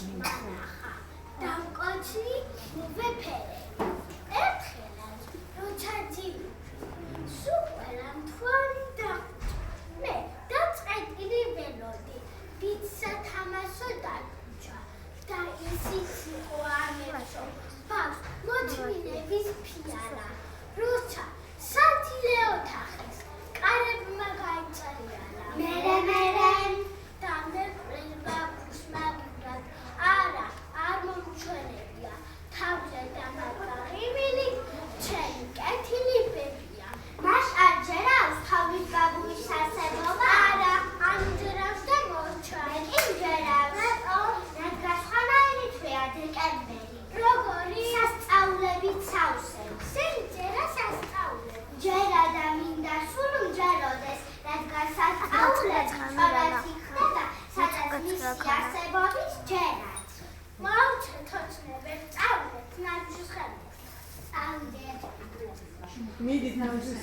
მანახა დამკოჩი ვეფერე ერთხელაც როცა ძილუში სულ ყველა მთვარი დაგუჩა მე დაწყეთილი ველოდი ვით სათამაშო დაგუჩა და ისიც იყო ამერშო ბავშვ მოთმინების ფიარა როცა სათილე ოთახის კარებმა გაიჭრიალა მერე და მეკვლის ბაბუს მაგივრად არა არ მომჩვენებია თავზე დამაგაღიმილი ჩემი კეთილი ბებია მას არ ჯერავს თავის ბაბუის არსებობა არა ამჯერავს და მოჩა მე კი მჯერავს რადგან სხვანაირი თვეა დეკემბერი როგორი სასწაულებით სავსე სენჯერა სასწაულები ჯერა და მინდა სულ მჯეროდეს რადგან სასწაულები წონათი ხდება სადაც მისი არსებობის ჯერაც მოვჩე თოჩნებებ წავლეთ ნაჯუს ხელებს წავიდეთ მიდით ნაჯუს